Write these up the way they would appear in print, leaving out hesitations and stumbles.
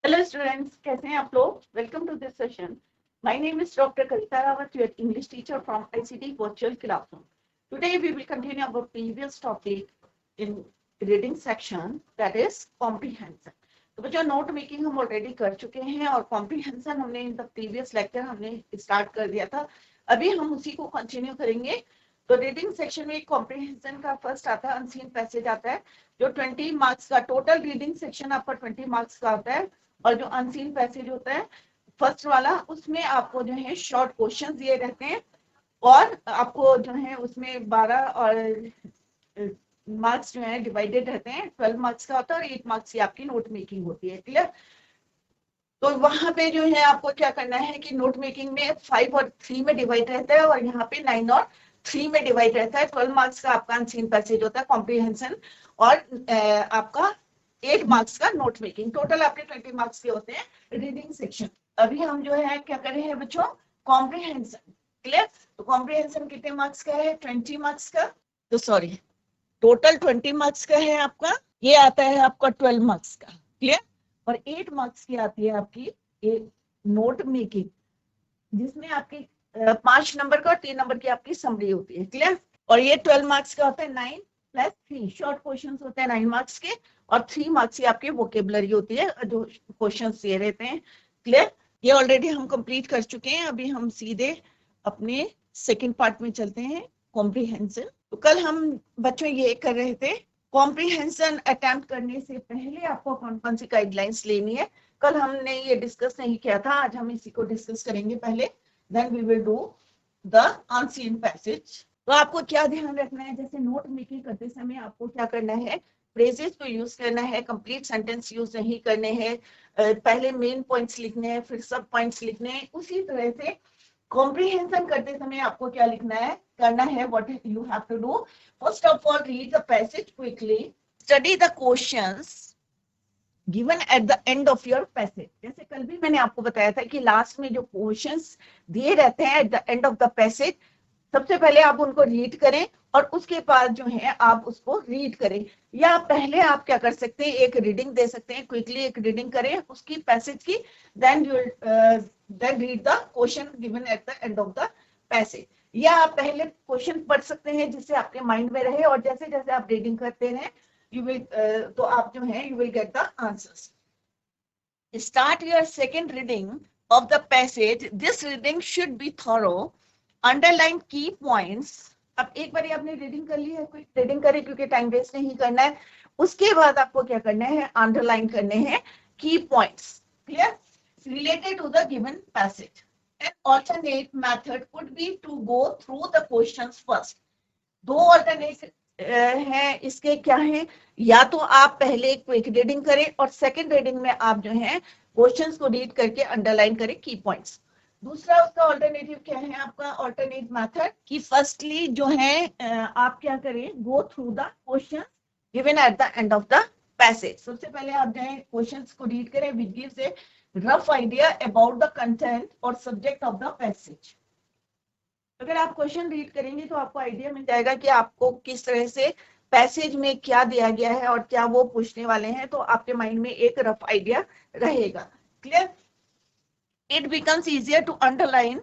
Hello students, कैसे हैं आप लोग? Welcome to this session. My name is Dr. Kavita Rawat, your English teacher from ICT Virtual Classroom. Today we will continue our previous topic in reading section, that is comprehension. तो बच्चों note making हम already कर चुके हैं और comprehension हमने in the previous lecture हमने start कर दिया था. अभी हम उसी को कंटिन्यू करेंगे. तो रीडिंग सेक्शन में कॉम्प्रीहेंशन का फर्स्ट आता है अनसीन पैसेज आता है जो 20 मार्क्स का टोटल रीडिंग सेक्शन आपका 20 मार्क्स का होता है और जो अनसीन पैसेज होता है फर्स्ट वाला उसमें आपको जो है शॉर्ट क्वेश्चन दिए रहते हैं और आपको जो है उसमें 12 और मार्क्स जो है डिवाइडेड रहते हैं. 12 मार्क्स का होता है और 8 मार्क्स की आपकी नोट मेकिंग होती है. क्लियर? तो वहां पे जो है आपको क्या करना है कि नोट मेकिंग में 5 और 3 में डिवाइड रहता है और यहाँ पे 9 और 3 में डिवाइड रहता है. 12 मार्क्स का आपका अनसीन पैसेज होता है कॉम्प्रीहेंशन और आपका 8 मार्क्स का नोट मेकिंग. टोटल आपके 20 मार्क्स के होते हैं रीडिंग सेक्शन. अभी हम जो है क्या कर रहे हैं बच्चों, कॉम्प्रीहेंशन. क्लियर? तो कॉम्प्रीहेंशन कितने मार्क्स का है? 20 मार्क्स का. तो सॉरी, टोटल 20 मार्क्स का है आपका. ये आता है आपका 12 मार्क्स का. क्लियर? और 8 मार्क्स की आती है आपकी एक नोट मेकिंग जिसमें आपकी 5 नंबर का और 3 नंबर की आपकी समरी होती है. क्लियर? और ये 12 मार्क्स का होता है. 9 + 3 शॉर्ट क्वेश्चंस होते हैं 9 मार्क्स के और 3 मार्क्स की आपकी वोकेबलरी होती है जो क्वेश्चंस दिए रहते हैं. क्लियर? ये ऑलरेडी हम कंप्लीट कर चुके हैं. अभी हम सीधे अपने सेकंड पार्ट में चलते हैं, कॉम्प्रीहेंशन. तो कल हम बच्चों ये कर रहे थे, कॉम्प्रीहेंशन अटेम्प्ट करने से पहले आपको कौन कौन सी गाइडलाइंस लेनी है. कल हमने ये डिस्कस नहीं किया था, आज हम इसी को डिस्कस करेंगे पहले. Then we will do the unseen passage. तो आपको क्या ध्यान रखना है, जैसे नोट मेकिंग करते समय आपको क्या करना है, फ्रेजेस को यूज करना है, कंप्लीट सेंटेंस यूज नहीं करने हैं. पहले मेन पॉइंट्स लिखने हैं, फिर सब पॉइंट्स लिखने हैं. उसी तरह से कॉम्प्रीहेंशन करते समय आपको क्या लिखना है, करना है, what you have to do. First of all read the passage quickly, study the questions given at the end of your passage. जैसे कल भी मैंने आपको बताया था कि लास्ट में जो क्वेश्चंस दिए रहते हैं eight the end of the passage, सबसे पहले आप उनको रीड करें और उसके बाद जो है आप उसको रीड करें. या पहले आप क्या कर सकते हैं, एक रीडिंग दे सकते हैं, क्विकली एक रीडिंग करें उसकी पैसेज की, then read the question given at the end of the passage. या आप पहले क्वेश्चन पढ़ सकते हैं जिससे आपके माइंड में रहे और जैसे जैसे आप रीडिंग करते हैं यू विल तो आप जो है you will get the answers. Start your second reading of the passage. This reading should be thorough. Underline की पॉइंट्स. अब एक बार आपने रीडिंग कर ली है, क्विक रीडिंग करें क्योंकि टाइम वेस्ट नहीं करना है. उसके बाद आपको क्या करना है, अंडरलाइन करने हैं key points. Clear? Related to the given passage. An alternate method could be to go through the questions first. दो alternate है इसके क्या है, या तो आप पहले क्विक रीडिंग करें और सेकंड रीडिंग में आप जो है क्वेश्चंस को रीड करके अंडरलाइन करें की पॉइंट्स. दूसरा उसका ऑल्टरनेटिव क्या है, आपका ऑल्टरनेट मेथड कि फर्स्टली जो है आप क्या करें, go through the question given at the end of the passage. सबसे पहले आप जो है क्वेश्चंस को रीड करें which gives A rough idea about the content और सब्जेक्ट ऑफ द पैसेज. अगर आप क्वेश्चन रीड करेंगे तो आपको आइडिया मिल जाएगा कि आपको किस तरह से पैसेज में क्या दिया गया है और क्या वो पूछने वाले हैं, तो आपके माइंड में एक रफ आइडिया रहेगा. Clear? It becomes easier to underline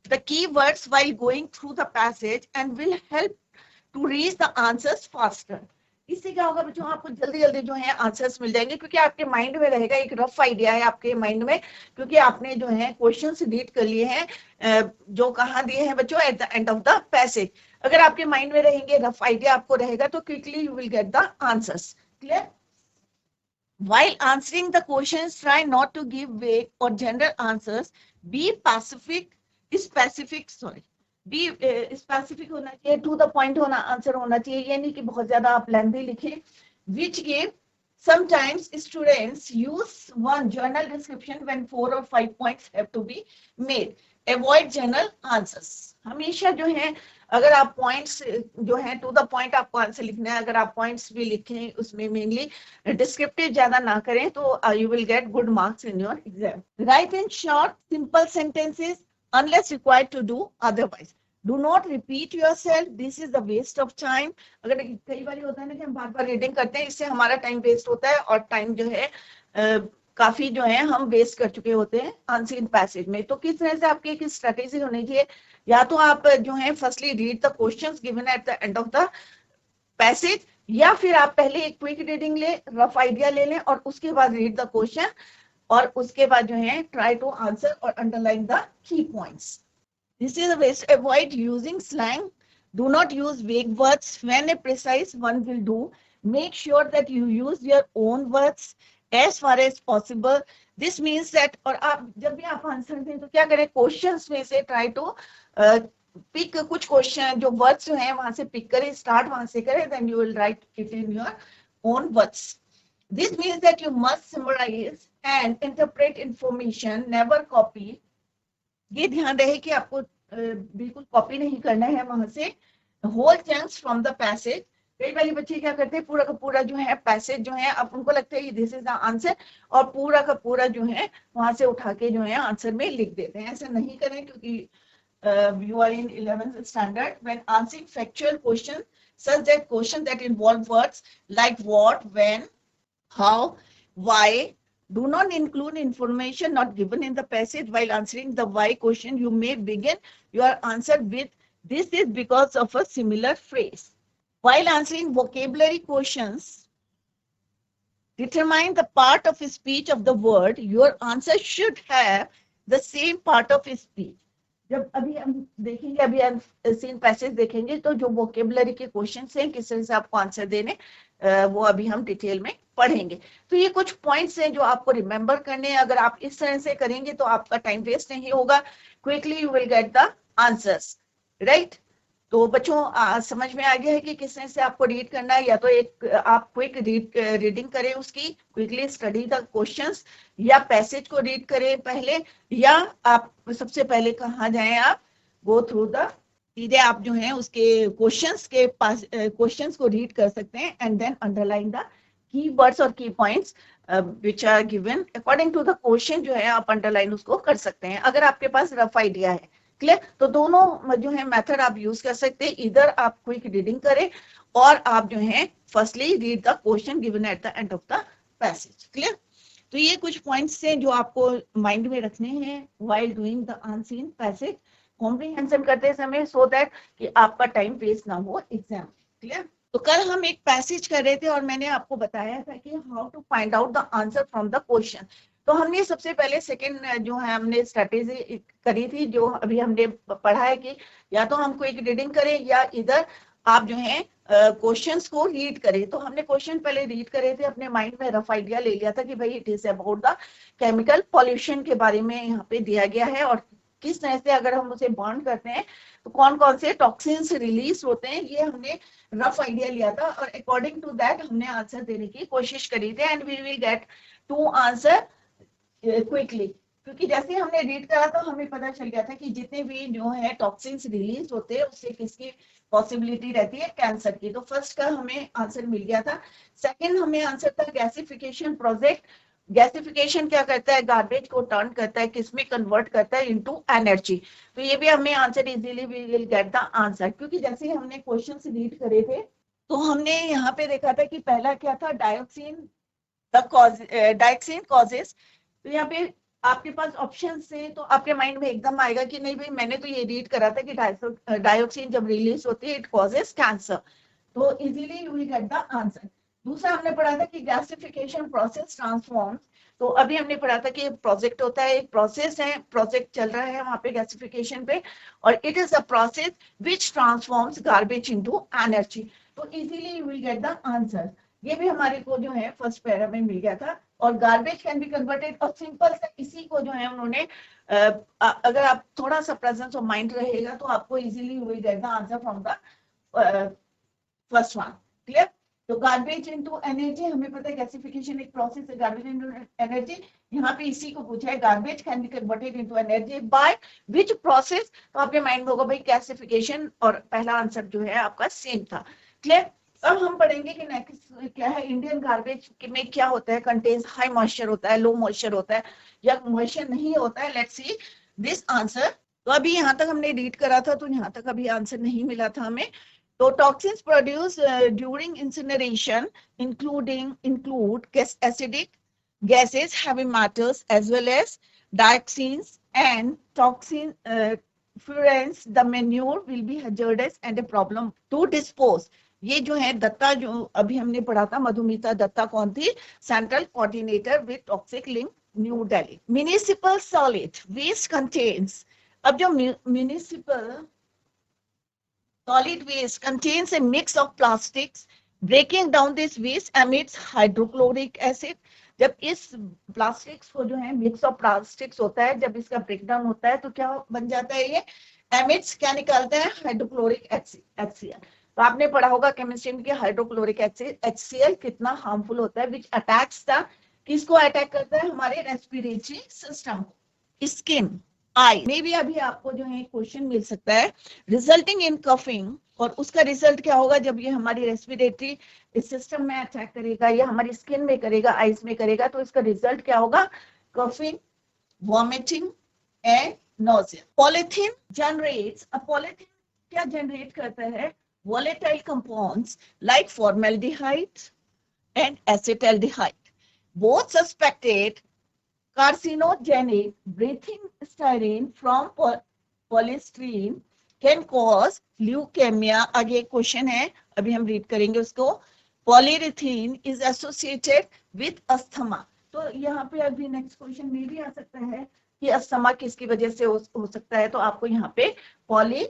the keywords while going through the passage and will help to reach the answers faster. इससे क्या होगा बच्चों, आपको जल्दी जल्दी जो है आंसर्स मिल जाएंगे क्योंकि आपके माइंड में रहेगा, एक रफ आइडिया है आपके माइंड में क्योंकि आपने जो है क्वेश्चंस रीड कर लिए हैं जो कहाँ दिए हैं बच्चों, eight the end of the passage. अगर आपके माइंड में रहेंगे, रफ आइडिया आपको रहेगा तो quickly you will get the answers. Clear? While answering the questions, try not to give vague or general answers. Be specific होना चाहिए, to the point होना आंसर होना चाहिए. ये नहीं कि बहुत ज्यादा आप लेंथी लिखें. Which give sometimes students use one journal description when 4 or 5 points have to be made. Avoid general answers. हमेशा जो है अगर आप पॉइंट्स जो है टू द पॉइंट आपको आंसर लिखना है. अगर आप पॉइंट्स भी लिखें उसमें मेनली डिस्क्रिप्टिव ज्यादा ना करें तो you will get good marks in your exam. Write in short simple sentences unless required to do otherwise. Do not repeat yourself, this is the waste of time. अगर कई बार होता है ना कि हम बार बार रीडिंग करते हैं, इससे हमारा टाइम वेस्ट होता है और टाइम जो है काफी जो है हम वेस्ट कर चुके होते हैं अनसीन पैसेज में। तो किस तरह से आपकी एक स्ट्रेटेजी होनी चाहिए, या तो आप जो है firstly read the questions given at the end of the passage, या फिर आप पहले एक क्विक रीडिंग ले, रफ आइडिया ले लें और उसके बाद रीड द क्वेश्चन, और उसके बाद जो है ट्राई टू आंसर और underline the key points. This is a waste, avoid using slang, do not use vague words when a precise one will do. Make sure that you use your own words as far as possible. This means that, और आप जब भी आप answer दें तो क्या करें, questions में से ट्राई टू पिक कुछ क्वेश्चन जो वर्ड्स जो हैं वहां से पिक करें, स्टार्ट वहां से करें, then you will write it in your own words. This means that you must summarize and interpret information, never copy. ये ध्यान रहे कि आपको बिल्कुल कॉपी नहीं करना है वहां से whole chunks from the passage. कई बार बच्चे क्या करते हैं, पूरा का पूरा जो है पैसेज जो है, अब उनको लगता है दिस इज द आंसर, और पूरा का पूरा जो है वहां से उठा के जो है आंसर में लिख देते हैं. ऐसा नहीं करें, क्योंकि you are in 11th standard. When answering factual questions, such that questions that involve words like what, when, how, why, do not include information not given in the passage. While answering the why question, you may begin your answer with this is because of a similar phrase. While answering vocabulary questions, determine the part of speech of the word. Your answer should have the same part of speech. जब अभी हम देखेंगे, अभी हम scene passage देखेंगे, तो जो vocabulary के क्वेश्चंस हैं किस तरह से आपको आंसर देने, वो अभी हम डिटेल में पढ़ेंगे. तो ये कुछ पॉइंट्स हैं जो आपको रिमेंबर करने हैं. अगर आप इस तरह से करेंगे तो आपका टाइम वेस्ट नहीं होगा, quickly you will get the answers, right. तो बच्चों समझ में आ गया है कि किस तरह से आपको रीड करना है. या तो एक आप क्विक रीडिंग करें उसकी, क्विकली स्टडी द क्वेश्चंस, या पैसेज को रीड करें पहले, या आप सबसे पहले कहाँ जाएं, आप गो थ्रू द, सीधे आप जो है उसके क्वेश्चंस के पास क्वेश्चंस को रीड कर सकते हैं, and then underline the key words और key points which are given according to the question, जो है आप अंडरलाइन उसको कर सकते हैं अगर आपके पास रफ आइडिया है. क्लियर. तो दोनों जो है मेथड आप यूज कर सकते हैं. इधर आप क्विक रीडिंग करें, और आप जो है firstly read the question given at the end of the passage. Clear. तो ये कुछ पॉइंट्स हैं जो आपको माइंड में रखने हैं while doing the unseen passage, comprehension करते समय, सो दैट कि आपका टाइम वेस्ट ना हो एग्जाम. क्लियर. तो कल हम एक पैसेज कर रहे थे और मैंने आपको बताया था कि how to find out the answer from the question. तो हमने सबसे पहले सेकंड जो है हमने स्ट्रेटेजी करी थी, जो अभी हमने पढ़ा है कि या तो हम क्विक रीडिंग करें, या इधर आप जो है क्वेश्चंस को रीड करें. तो हमने क्वेश्चन पहले रीड करे थे, अपने माइंड में रफ आइडिया ले लिया था कि भाई it is about the chemical pollution के बारे में यहाँ पे दिया गया है, और किस तरह से अगर हम उसे बर्न करते हैं तो कौन कौन से टॉक्सिन्स रिलीज होते हैं, ये हमने रफ आइडिया लिया था, और अकॉर्डिंग टू दैट हमने आंसर देने की कोशिश करी थी, and we will get to answer quickly. क्योंकि जैसे हमने रीड करा तो हमें पता चल गया था कि जितने भी जो है टॉक्सिन्स रिलीज होते हैं उससे किसकी पॉसिबिलिटी रहती है, कैंसर की. तो फर्स्ट का हमें आंसर मिल गया था. सेकंड हमें आंसर था गैसिफिकेशन प्रोजेक्ट. गैसिफिकेशन क्या करता है, गार्बेज को टर्न करता है, किसमें कन्वर्ट करता है, इनटू एनर्जी. तो ये भी हमें answer easily we will get the answer. क्योंकि जैसे हमने क्वेश्चंस रीड करे थे तो हमने यहाँ पे देखा था कि पहला क्या था, डायोक्सिन कॉजेस. तो यहाँ पे आपके पास ऑप्शन से, तो आपके माइंड में एकदम आएगा कि नहीं भाई मैंने तो ये रीड करा था कि डायोक्सिन जब रिलीज होती है इट कॉजेस कैंसर. तो easily you will get the answer. दूसरा हमने पढ़ा था कि गैसिफिकेशन प्रोसेस ट्रांसफॉर्म्स. तो अभी हमने पढ़ा था कि प्रोजेक्ट होता है, एक प्रोसेस है, प्रोजेक्ट चल रहा है वहां पे गैसिफिकेशन पे, और it is a process which transforms garbage into energy. तो easily you will get the answer. ये भी हमारे को जो है फर्स्ट पैरा में मिल गया था. और गार्बेज कैन बी कन्वर्टेड, और सिंपल से इसी को जो है उन्होंने अगर आप थोड़ा सा प्रेजेंस ऑफ माइंड रहेगा तो आपको easily you will get the answer from the first one. Clear. तो गार्बेज इनटू एनर्जी, हमें पता है गैसिफिकेशन एक प्रोसेस है, गार्बेज इनटू एनर्जी. यहाँ पे इसी को पूछा है, garbage can be converted into energy by which process. तो आपके माइंड में होगा भाई गैसिफिकेशन, और पहला आंसर जो है आपका सेम था. क्लियर. अब हम पढ़ेंगे कि नेक्स्ट क्या है, इंडियन गार्बेज में क्या होता है, कंटेन्स हाई मॉइस्चर होता है, लो मॉइस्चर होता है, या मॉइस्चर नहीं होता है. Let's see this answer. तो अभी यहाँ तक हमने रीड करा था, तो यहाँ तक अभी आंसर नहीं मिला था हमें. तो toxins produce during incineration include acidic, gases, heavy metals, as well as dioxins and toxin. Fluorines, the manure will be hazardous and a problem to dispose. ये जो है दत्ता, जो अभी हमने पढ़ा था, मधुमिता दत्ता कौन थी? Central coordinator with Toxic Link, New Delhi. Municipal solid waste contains, अब जो municipal solid waste contains a mix of plastics. Breaking down this waste emits hydrochloric acid. जब इस प्लास्टिक्स को जो है मिक्स ऑफ प्लास्टिक्स होता है, जब इसका ब्रेकडाउन होता है तो क्या बन जाता है? ये एमिट्स क्या निकालता है? Hydrochloric acid, HCl. तो आपने पढ़ा होगा केमिस्ट्री में कि हाइड्रोक्लोरिक एसिड HCl कितना हार्मफुल होता है, विच अटैक्स द, किसको अटैक करता है? हमारे रेस्पिरेटरी सिस्टम को, स्किन, आई में भी अभी आपको जो है क्वेश्चन मिल सकता है, रिजल्टिंग इन कफिंग. और उसका रिजल्ट क्या होगा? जब ये हमारी रेस्पिरेटरी सिस्टम में अटैक करेगा या हमारी स्किन में करेगा, आईज में करेगा, तो इसका रिजल्ट क्या होगा? Coughing, vomiting and nausea. Polythene generates, अब पॉलीथीन क्या जनरेट करता है? volatile compounds like formaldehyde and acetaldehyde, both suspected carcinogenic. Breathing styrene from polystyrene can cause leukemia. आगे क्वेश्चन है, अभी हम रीड करेंगे उसको. Polyurethane is associated with asthma. तो यहाँ पे अभी नेक्स्ट क्वेश्चन में भी आ सकता है कि अस्थमा किसकी वजह से हो सकता है, तो आपको यहाँ पे पॉलीयूरेथेन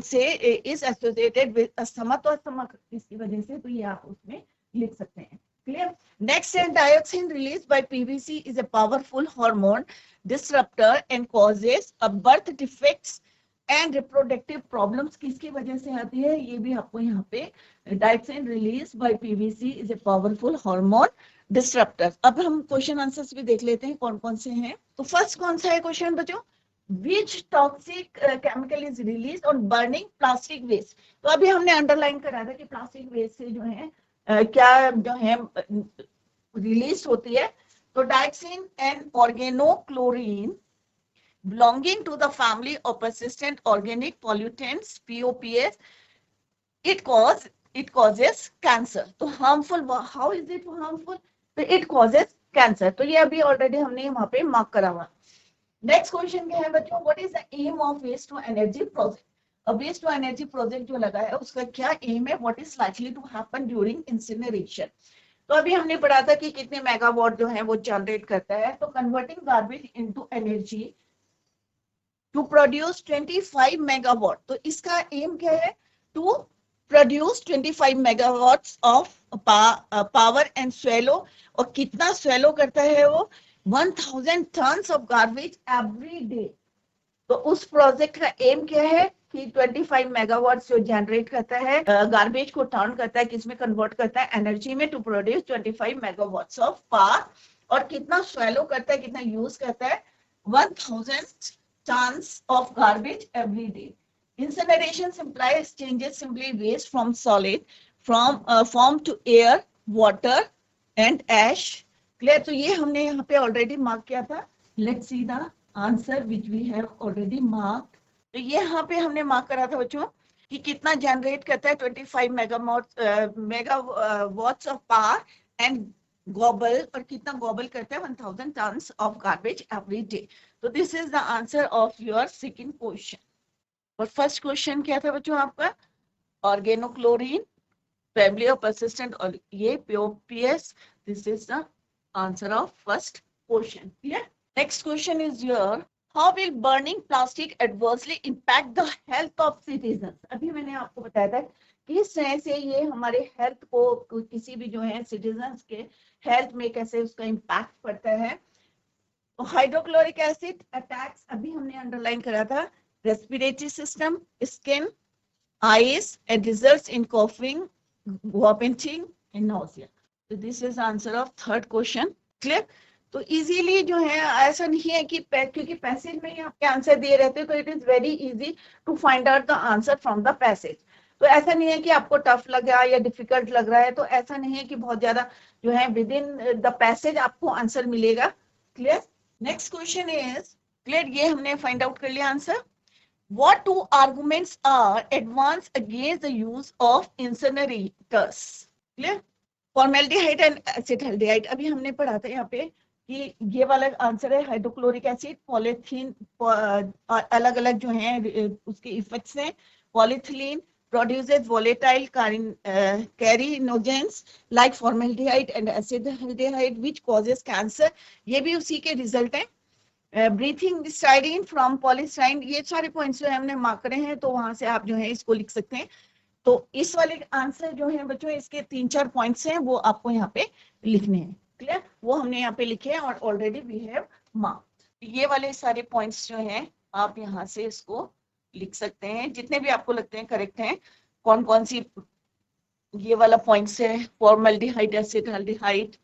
से इज एसोसिएटेड विद अस्थमा, तो अस्थमा किसकी वजह से, तो ये आप उसमें लिख सकते हैं. Clear? Next, dioxin released by PVC is a powerful hormone disruptor and causes a birth defects and reproductive problems. किसकी वजह से आती है? ये भी आपको यहाँ पे, dioxin released by PVC is a powerful hormone disruptor. अब हम क्वेश्चन आंसर्स भी देख लेते हैं कौन कौन से हैं. तो फर्स्ट कौन सा है क्वेश्चन बच्चों? Which toxic chemical is released on burning plastic waste? तो अभी हमने अंडरलाइन करा था कि प्लास्टिक वेस्ट से जो है क्या जो है रिलीज होती है. तो dioxin and organochlorine belonging to the family of persistent organic pollutants, POPs, it causes cancer. तो harmful, how is it harmful? तो it causes cancer. तो ये अभी ऑलरेडी हमने वहां पे मार्क करा हुआ. नेक्स्ट क्वेश्चन क्या है बच्चों? What is the aim of waste to energy project? अब वेस्ट टू एनर्जी प्रोजेक्ट जो लगा है उसका क्या एम है? What is likely to happen during incineration? तो अभी हमने पढ़ा था कि कितने मेगावाट जो है वो जनरेट करता है. तो converting garbage into energy to produce 25 megawatt. तो इसका एम क्या है? To produce 25 megawatts of power and swallow. और कितना स्वेलो करता है वो? 1000 tons of garbage every day. तो उस प्रोजेक्ट का एम क्या है कि 25 मेगावाट जो जनरेट करता है, गार्बेज को टर्न करता है, किसमें कन्वर्ट करता है? एनर्जी में, to produce 25 megawatts of power. और कितना स्वेलो करता है, कितना यूज करता है? 1000 tons of garbage every day. Incineration implies changes simply waste from solid from form to air, water and ash. Clear? तो ये हमने यहाँ पे ऑलरेडी मार्क किया था. Let's see the answer which we have already mark. तो ये यहाँ पे हमने मार्क करा था बच्चों कि कितना जनरेट करता है? 25 megawatts of power and gobble, और कितना गॉबल करता है? 1000 tons of garbage every day. तो this is the answer of your second question. और फर्स्ट क्वेश्चन क्या था बच्चों आपका? ऑर्गेनोक्लोरीन, फैमिली ऑफ पर्सिस्टेंट, और ये POPs. This is the answer of first question. Clear? Next question is here. How will burning plastic adversely impact the health of citizens? अभी मैंने आपको बताया था किस तरह से ये हमारे हेल्थ को, किसी भी जो है सिटीजन्स के हेल्थ में कैसे उसका इम्पैक्ट पड़ता है. हाइड्रोक्लोरिक एसिड अटैक्स अभी हमने अंडरलाइन करा था. Respiratory system, skin, eyes and results in coughing, vomiting and nausea. तो this is answer of third question. Clear? तो इजीली जो है, ऐसा नहीं है कि क्योंकि पैसेज में ही आपके आंसर दिए रहते हैं तो it is very easy to find out the answer from the passage. तो ऐसा नहीं है कि आपको टफ लगा या डिफिकल्ट लग रहा है, तो ऐसा नहीं है कि बहुत ज्यादा जो है विद इन द पैसेज आपको आंसर मिलेगा. Clear? Next question is, clear, ये हमने फाइंड आउट कर लिया answer. What two arguments are advanced against the use of incinerators? Clear? Formaldehyde and acetaldehyde, अभी हमने पढ़ा था यहाँ पे कि ये वाला आंसर है हाइड्रोक्लोरिक एसिड, पॉलीथीन, अलग अलग जो हैं उसके इफेक्ट्स हैं। Polythene produces volatile carcinogens like formaldehyde and acetaldehyde which causes cancer, ये भी उसी के रिजल्ट है। ब्रीथिंग स्टाइरिन फ्रॉम पॉलीस्टाइन, ये सारे पॉइंट्स जो है हमने मार्क करे हैं, तो वहां से आप जो है इसको लिख सकते हैं। तो इस वाले आंसर जो है बच्चों, इसके 3-4 पॉइंट्स हैं, वो आपको यहाँ पे लिखने हैं। क्लियर, वो हमने यहाँ पे लिखे हैं और ऑलरेडी वी हैव मार्क्ड। ये वाले सारे पॉइंट्स जो हैं आप यहाँ से इसको लिख सकते हैं, जितने भी आपको लगते हैं करेक्ट हैं। कौन कौन सी ये वाला पॉइंट्स है, फॉर्मल्डिहाइड, एसिटाल्डिहाइड,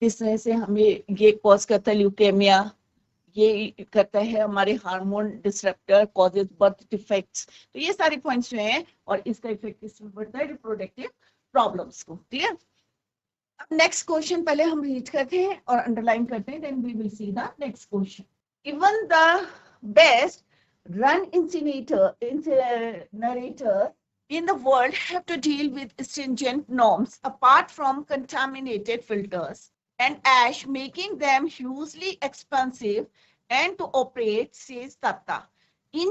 इस तरह से हमें ये कॉज करता है ल्यूकेमिया, ये करता है हमारे hormone disruptor, causes birth defects. तो ये सारे पॉइंट्स जो हैं, और इसका इफेक्ट इसमें पड़ता है रिप्रोडक्टिव प्रॉब्लम्स को। क्लियर, अब नेक्स्ट क्वेश्चन पहले हम रीड करते हैं और अंडरलाइन करते हैं, then we will see the next question. Even the best run incinerator in the world have to deal with stringent norms apart from contaminated filters and ash, making them hugely expensive and to operate, says Tata. In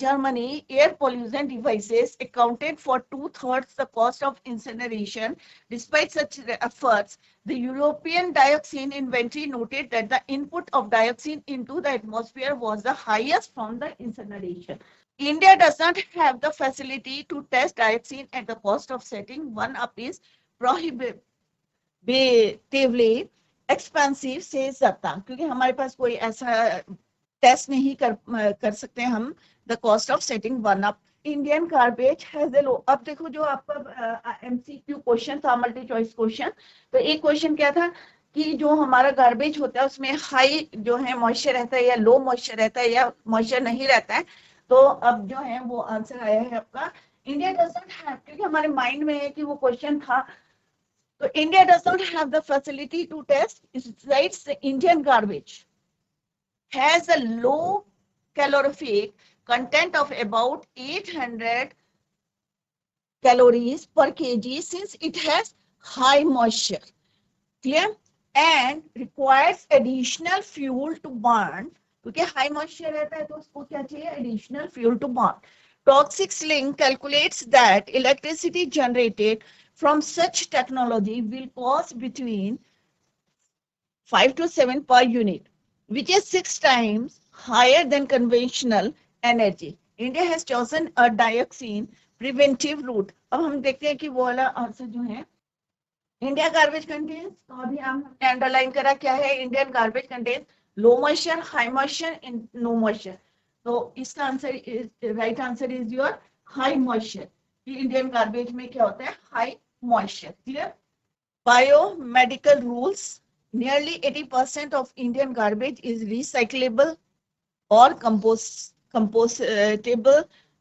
Germany, air pollution devices accounted for 2/3 the cost of incineration. Despite such efforts, the European Dioxin Inventory noted that the input of dioxin into the atmosphere was the highest from the incineration. India does not have the facility to test dioxin at the cost of setting one up is prohibitively expensive, says Datta. क्योंकि हमारे पास कोई ऐसा test नहीं कर सकते हम the cost of setting one up. Indian garbage has a low, अब देखो जो आपका एमसीक्यू क्वेश्चन था, मल्टी चॉइस क्वेश्चन, तो एक क्वेश्चन क्या था कि जो हमारा गार्बेज होता है उसमें हाई जो है मॉइस्चर रहता है या लो मॉइस्चर रहता है या मॉइस्चर नहीं रहता है। तो अब जो है वो आंसर आया है आपका इंडिया डज नॉट हैव, क्योंकि हमारे माइंड में है कि वो क्वेश्चन था, तो India does not have the facility to test its Indian garbage has a low calorific content of about 800 calories per kg since it has high moisture. Clear? And requires additional fuel to burn. क्योंकि high moisture रहता है तो उसको क्या चाहिए? Additional fuel to burn. Toxic Sling calculates that electricity generated from such technology will cost between 5 to 7 per unit, which is 6 times higher than conventional energy. India has chosen a dioxin preventive route. अब हम देखते हैं कि वो वाला answer जो है India garbage contains, तो अभी हमने अंडरलाइन करा क्या है, Indian garbage contains low moisture, high moisture, no moisture. तो इसका answer right answer is your high moisture. Indian garbage में क्या होता है? High moisture. Clear? Biomedical rules, nearly 80% of Indian garbage is recyclable or compostable,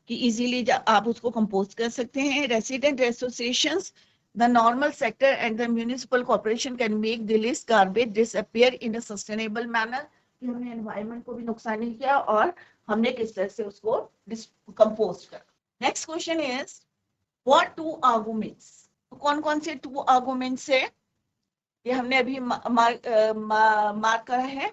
कि easily आप उसको compost कर सकते हैं। Resident associations, the normal sector and the municipal corporation can make the least garbage disappear in a sustainable manner, कि हमने environment को भी नुकसान नहीं किया और हमने किस तरह से उसको कंपोस्ट करा। Next question is what two arguments, कौन कौन से two arguments है ये हमने अभी मार्क करा है।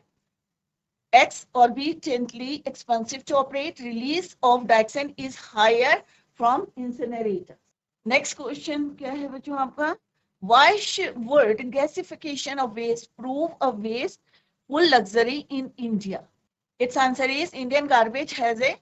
X or B gently expensive to operate, release of dioxin is higher from incinerators. Next question क्या है बच्चों आपका? Why would gasification of waste prove a wasteful luxury in India? Its answer is Indian garbage has a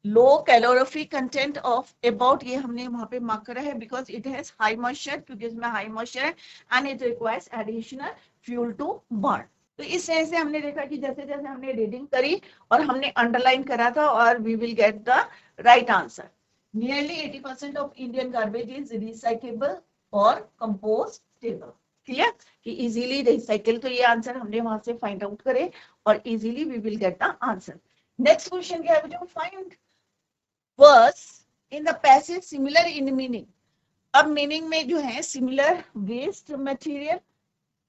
low calorific content of about, ये हमने वहां पे mark करा है, because it has high moisture, क्योंकि इसमें high moisture है, and it requires additional fuel to burn. तो इस तरह से हमने देखा कि जैसे जैसे हमने रीडिंग करी और हमने अंडरलाइन करा था, और we will get the right answer. Nearly 80% of Indian garbage is recyclable or compostable. Clear? कि इजीली रिसाइकल, तो ये आंसर हमने वहां से फाइंड आउट करे और easily we will get the answer. Next question क्या है बच्चों? Find words in the passage similar in meaning. अब मीनिंग में जो है सिमिलर वेस्ट मटेरियल,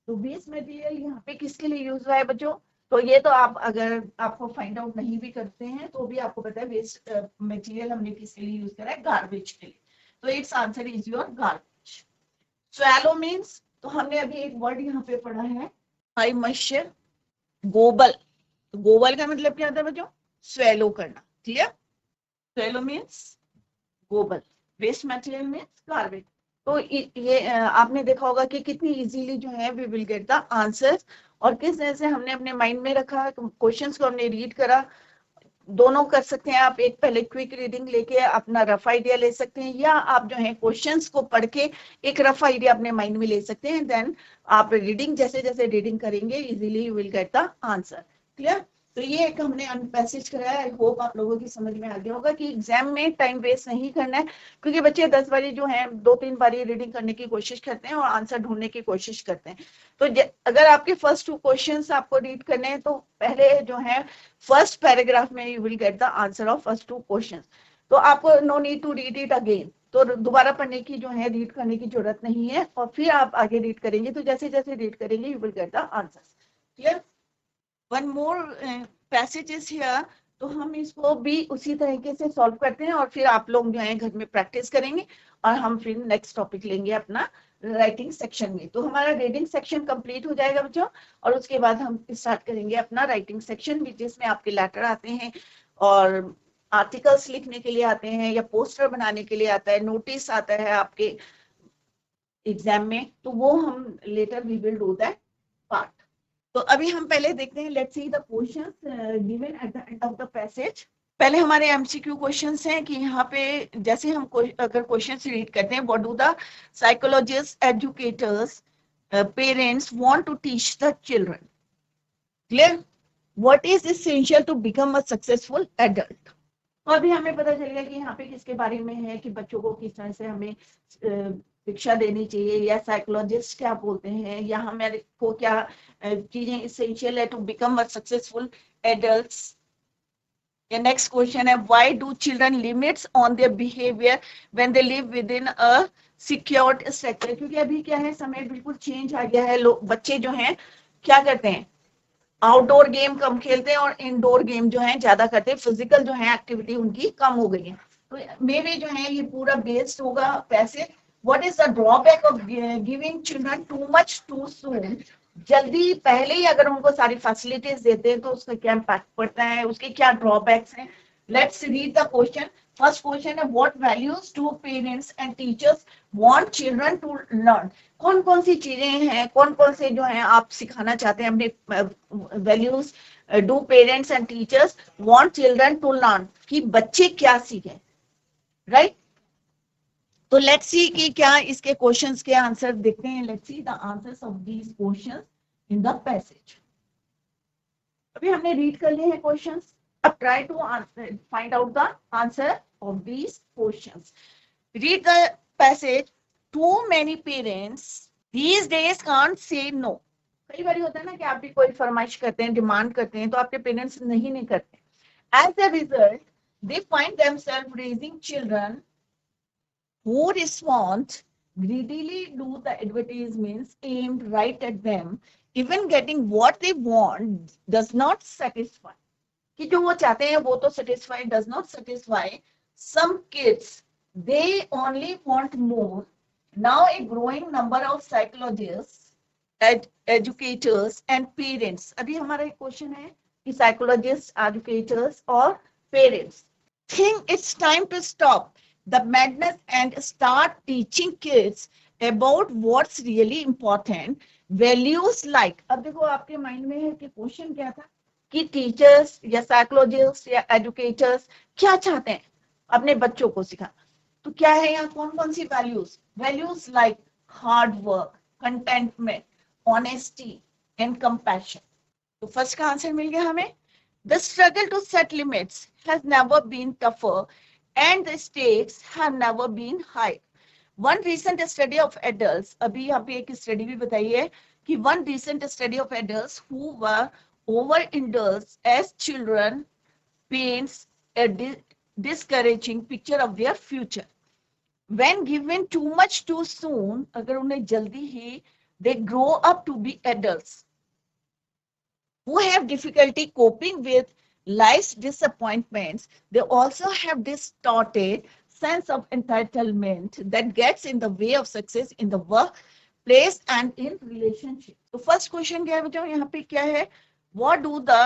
तो वेस्ट मटेरियल यहाँ पे किसके लिए यूज हुआ है बच्चों? तो ये तो आप अगर आपको फाइंड आउट नहीं भी करते हैं तो भी आपको पता है वेस्ट मटेरियल हमने किसके लिए यूज करा है? गार्बेज के लिए। तो it's answer is your garbage. Swallow means, तो हमने अभी एक वर्ड यहाँ पे पढ़ा है, हाई मॉइस्चर, गोबल। तो गोबल का मतलब क्या होता है बच्चों? स्वैलो करना। Clear? Swallow means gobble, waste material means garbage. तो ये आपने देखा होगा कि कितनी इजीली जो है we will get the answers, और किस तरह से हमने अपने माइंड में रखा, क्वेश्चंस को हमने रीड करा। दोनों कर सकते हैं आप, एक पहले क्विक रीडिंग लेके अपना रफ आइडिया ले सकते हैं, या आप जो है क्वेश्चंस को पढ़ के एक रफ आइडिया अपने माइंड में ले सकते हैं। देन आप रीडिंग जैसे जैसे रीडिंग करेंगे easily you will get the answer. Clear? तो ये एक हमने पैसेज कराया। आई होप आप लोगों की समझ में आ गया होगा कि एग्जाम में टाइम वेस्ट नहीं करना है, क्योंकि बच्चे 10 बारी जो है 2-3 बारी रीडिंग करने की कोशिश करते हैं और आंसर ढूंढने की कोशिश करते हैं। तो अगर आपके फर्स्ट 2 क्वेश्चंस आपको रीड करने हैं, तो पहले जो है फर्स्ट पैराग्राफ में you will get the answer of first 2 questions. तो आपको no need to read it again, तो दोबारा पढ़ने की जो है रीड करने की जरूरत नहीं है, और फिर आप आगे रीड करेंगे, तो जैसे जैसे रीड करेंगे you will get the answer. Clear? One more passage is here, तो हम इसको भी उसी तरीके से सॉल्व करते हैं, और फिर आप लोग जो है घर में प्रैक्टिस करेंगे, और हम फिर नेक्स्ट टॉपिक लेंगे अपना राइटिंग सेक्शन में। तो हमारा रीडिंग सेक्शन कंप्लीट हो जाएगा बच्चों, और उसके बाद हम स्टार्ट करेंगे अपना राइटिंग सेक्शन, जिसमें आपके लेटर आते हैं, और आर्टिकल्स लिखने के लिए आते हैं, या पोस्टर बनाने के लिए आता है, नोटिस आता है आपके एग्जाम में, तो वो हम later we will do that part. तो अभी हम पहले देखते हैं, let's see the questions given at the end of the passage. पहले हमारे एमसीक्यू क्वेश्चंस हैं कि यहाँ पे जैसे हम अगर क्वेश्चंस रीड करते हैं, what do the psychologists, educators, parents want to teach the children? Clear? What is essential to become a successful adult? तो अभी हमें पता चलेगा कि यहाँ पे किसके बारे में है, कि बच्चों को किस तरह से हमें शिक्षा देनी चाहिए, या साइकोलॉजिस्ट क्या बोलते हैं, या हमारे को क्या चीजें इसेंशियल है to become a successful adults. The next question है, why do children limits on their behavior when they live within a secured structure? क्योंकि अभी क्या है, समय बिल्कुल चेंज आ गया है, लोग बच्चे जो हैं क्या करते हैं, आउटडोर गेम कम खेलते हैं और इंडोर गेम जो है ज्यादा करते हैं, फिजिकल जो है एक्टिविटी उनकी कम हो गई है। तो मे भी जो है ये पूरा बेस्ड होगा पैसे। What is the drawback of giving children too much too सून? जल्दी पहले ही अगर उनको सारी फैसिलिटीज देते हैं तो उसका क्या इम्पैक्ट पड़ता है, उसके क्या ड्रॉबैक्स हैं? Let's read the question. First question है, what values do parents and teachers want children to learn? कौन कौन सी चीजें हैं, कौन कौन से जो है आप सिखाना चाहते हैं अपने values? Do parents and teachers want children to learn, कि बच्चे क्या सीखें, राइट? तो लेट्स सी कि क्या इसके क्वेश्चंस के आंसर देखते हैं। Let's see the answers of these questions in the passage. अभी हमने रीड कर लिए हैं क्वेश्चंस, अब try to find out the answer of these questions. Read the passage. Too many parents these days can't say no. कई बार होता है ना कि आप भी कोई फरमाइश करते हैं, डिमांड करते हैं, तो आपके पेरेंट्स नहीं करते। As a result, they find themselves raising children who respond greedily to the advertisements aimed right at them. Even getting what they want does not satisfy. कि जो वो चाहते हैं वो तो satisfy does not satisfy. Some kids, they only want more. Now a growing number of psychologists, educators and parents. अभी हमारा एक क्वेश्चन है कि psychologists, educators और parents think it's time to stop the madness and start teaching kids about what's really important. Values like, अब देखो आपके mind में है कि क्वेश्चन क्या था, कि टीचर्स या साइकोलॉजिस्ट या एजुकेटर्स क्या चाहते हैं अपने बच्चों को सिखाना। तो क्या है यहाँ, कौन कौन सी values? Values like hard work, contentment, honesty and compassion. तो फर्स्ट का आंसर मिल गया हमें। The struggle to set limits has never been tougher and the stakes have never been higher. One recent study of adults, अभी यहाँ पे एक study भी बताई है कि one recent study of adults who were overindulged as children paints a discouraging picture of their future. When given too much too soon, अगर उन्हें जल्दी ही, they grow up to be adults who have difficulty coping with life's disappointments. They also have distorted sense of entitlement that gets in the way of success in the workplace and in relationship. तो first question क्या है बच्चों, यहाँ पे क्या है, what do the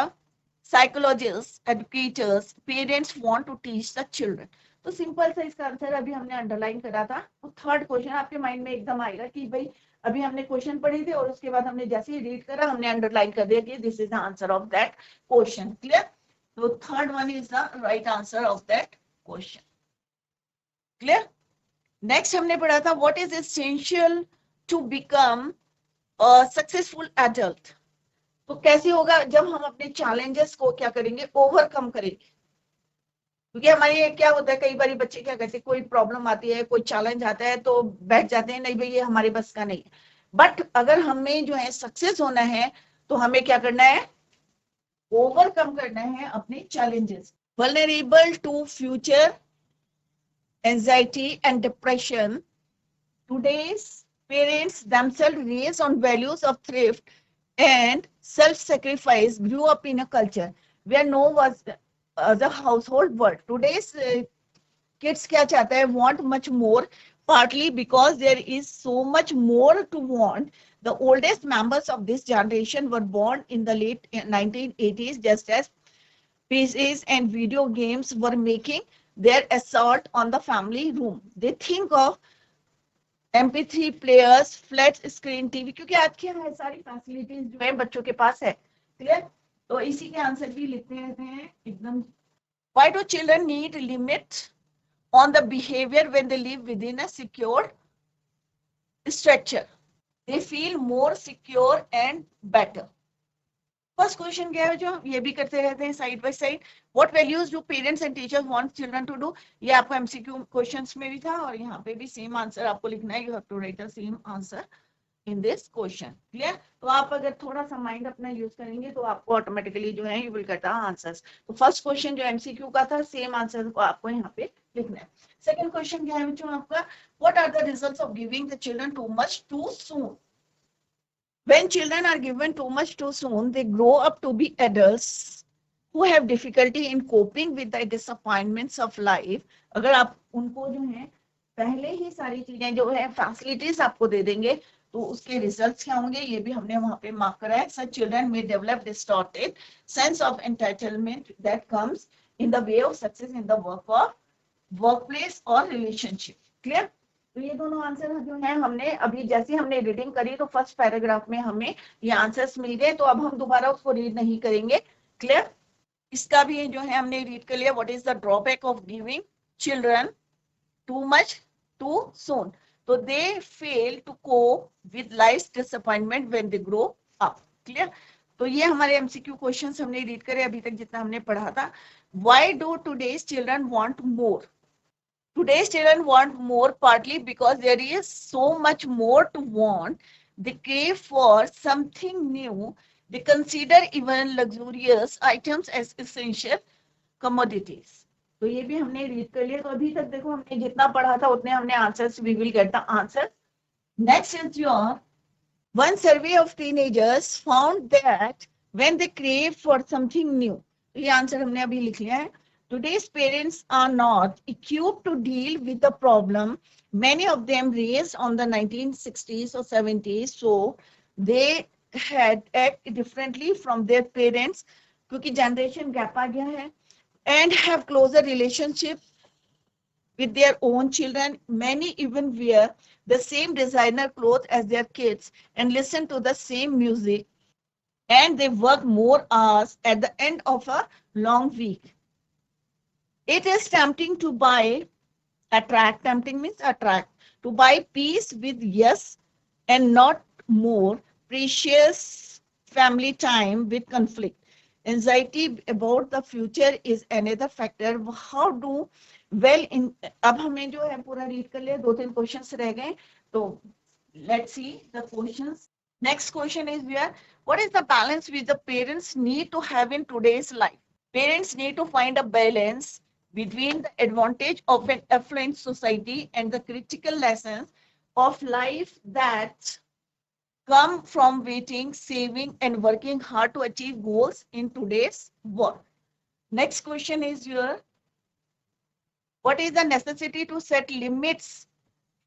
psychologists, educators, parents want to teach the children? तो simple सा इसका आंसर अभी हमने अंडरलाइन करा था। तो थर्ड क्वेश्चन आपके माइंड में एकदम आएगा कि भाई अभी हमने क्वेश्चन पढ़े थे और उसके बाद हमने जैसे ही रीड करा हमने अंडरलाइन कर दिया कि this is the answer of that question. Clear? तो third one is the right answer of that question. Clear? Next हमने पढ़ा था what is essential to become a successful adult. तो कैसे होगा जब हम अपने चैलेंजेस को क्या करेंगे, ओवरकम करेंगे। क्योंकि हमारे क्या होता है, कई बार बच्चे क्या करते हैं, कोई प्रॉब्लम आती है, कोई चैलेंज आता है तो बैठ जाते हैं, नहीं भाई ये हमारे बस का नहीं है। बट अगर हमें जो है सक्सेस होना है तो हमें क्या करना है, ओवरकम करना है अपने challenges. Vulnerable to future anxiety and depression, today's parents themselves raised on values of thrift and self-sacrifice grew up in a culture where no was the household word. Today's kids kya chahta hai, want much more, partly because there is so much more to want. The oldest members of this generation were born in the late 1980s, just as PCs and video games were making their assault on the family room. They think of MP3 players, flat screen TV, क्योंकि आज की है सारी facilities जो है बच्चों के पास है। क्लियर? तो इसी के आंसर भी लिखते रहते हैं एकदम। Why do children need limit on the behavior when they live within a secure structure? They feel more secure and better. First question क्या है जो ये भी करते रहते हैं side by side, what values do parents and teachers want children to do. ये आपको एमसीक्यू क्वेश्चंस में भी था और यहाँ पे भी सेम आंसर आपको लिखना है, you have to write the same answer in this question. Clear? तो आप अगर थोड़ा सा माइंड अपना यूज करेंगे तो आपको ऑटोमेटिकली जो है you will get the answers. तो फर्स्ट क्वेश्चन जो एमसीक्यू का था सेम आंसर को आपको यहाँ पे लिखना है। सेकंड क्वेश्चन क्या है बच्चों आपका, what are the results of giving the children too much too soon. When children are given too much too soon, they grow up to be adults who have difficulty in coping with the disappointments of life. अगर आप उनको जो है पहले ही सारी चीजें जो है फैसिलिटीज आपको दे देंगे तो उसके रिजल्ट्स क्या होंगे ये भी हमने वहां पे मार्क करा है। Such children may develop distorted sense of entitlement that comes in the way of success in the workplace or relationship. Clear? तो ये दोनों आंसर जो है हमने अभी जैसे हमने रीडिंग करी तो फर्स्ट पैराग्राफ में हमें ये आंसर्स मिल गए, तो अब हम दोबारा उसको रीड नहीं करेंगे। क्लियर? इसका भी जो है हमने रीड कर लिया, what is the drawback of giving children too much too soon. तो they fail to cope with life disappointment when they grow up. Clear? तो ये हमारे एमसीक्यू क्वेश्चंस हमने रीड करे अभी तक जितना हमने पढ़ा था। Why do today's children want more? Today's children want more, partly because there is so much more to want. They crave for something new. They consider even luxurious items as essential commodities. तो ये भी हमने read कर लिया। तो अभी तक देखो हमने जितना पढ़ा था उतने हमने answers, we will get the answers. Next is your one survey of teenagers found that when they crave for something new, ये आंसर हमने अभी लिख लिया है। Today's parents are not equipped to deal with the problem. Many of them raised on the 1960s or 70s, so they had act differently from their parents क्योंकि generation gap आ गया है, and have closer relationship with their own children. Many even wear the same designer clothes as their kids and listen to the same music, and they work more hours at the end of a long week. It is tempting to buy, tempting means attract, to buy peace with yes and not more, precious family time with conflict. Anxiety about the future is another factor. How do well in, अब हमें जो है पूरा read कर लिया, 2-3 questions रह गए, तो let's see the questions. Next question is where, what is the balance which the parents need to have in today's life? Parents need to find a balance between the advantage of an affluent society and the critical lessons of life that come from waiting, saving, and working hard to achieve goals in today's world. Next question is your, What is the necessity to set limits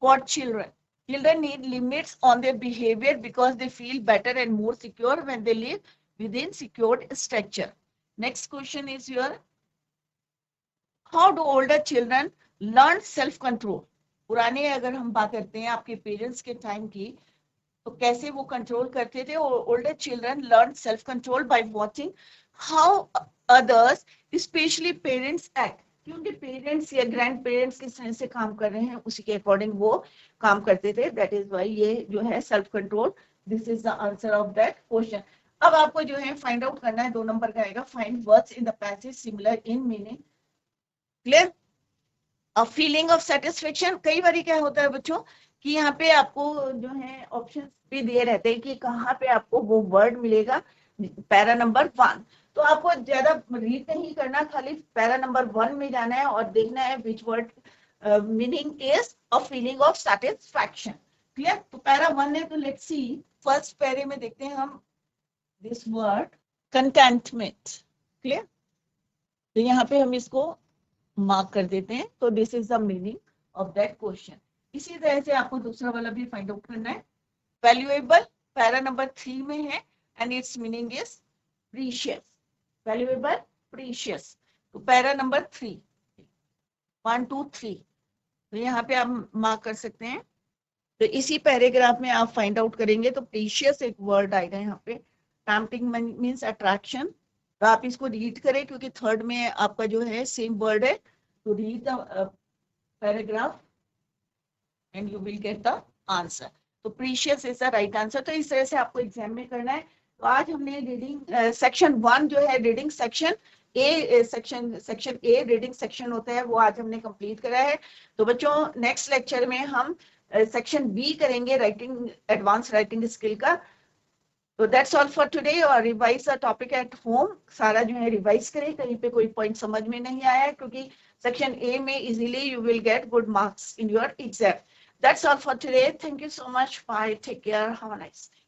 for children? Children need limits on their behavior because they feel better and more secure when they live within secured structure. Next question is here. How do older children learn self control? पुराने अगर हम बात करते हैं आपके parents के time की, तो कैसे वो कंट्रोल करते थे? Older children learn self control by watching how others specially parents act. क्योंकि पेरेंट्स या ग्रैंड पेरेंट्स किस तरह से काम कर रहे हैं उसी के अकॉर्डिंग वो काम करते थे. दैट इज वाई ये जो है self control. This is the answer of that question. अब आपको जो है फाइंड आउट करना है, 2 नंबर का आएगा. Find words in the passage similar in meaning. Clear? A feeling of satisfaction. कई बार क्या होता है बच्चों कि यहाँ पे आपको जो है ऑप्शन भी दिए रहते हैं कि कहाँ पे आपको वो वर्ड मिलेगा. Para number 1. तो आपको ज्यादा रीड नहीं करना, खाली पैरा नंबर 1 में जाना है और देखना है which word meaning is a feeling of satisfaction. Clear? तो पैरा 1 है, तो लेट्स सी. फर्स्ट पैरे में देखते हैं हम दिस वर्ड कंटेंटमेंट. क्लियर? तो यहाँ पे हम इसको मार्क कर देते हैं. तो this is the meaning of that question. इसी तरह से आपको दूसरा वाला भी फाइंड आउट करना है. वैल्यूएबल पैरा नंबर 3 में है and it's meaning is precious. Valuable, precious. तो पैरा नंबर 3, 1 2 3. तो यहाँ पे आप मार्क कर सकते हैं. तो इसी पैराग्राफ में आप फाइंड आउट करेंगे. तो प्रीशियस एक वर्ड आएगा यहाँ पे. Tempting means attraction. तो आप इसको रीड करें क्योंकि थर्ड में आपका जो है सेम वर्ड है. तो read the paragraph and you will get the answer. तो precious is the right answer. तो इस तरह से आपको एग्जाम में करना है. तो आज हमने रीडिंग सेक्शन 1 जो है reading section A, section A reading section होता है, वो आज हमने कंप्लीट करा है. तो बच्चों नेक्स्ट लेक्चर में हम सेक्शन बी करेंगे, राइटिंग, एडवांस राइटिंग स्किल का. तो दैट्स ऑल फॉर टुडे. और revise the topic at home. सारा जो है रिवाइज करें. कहीं पे कोई पॉइंट समझ में नहीं आया है क्योंकि सेक्शन ए में easily you will get good marks in your exam. That's all for today. Thank you so much. Bye. Take care. Have a nice day.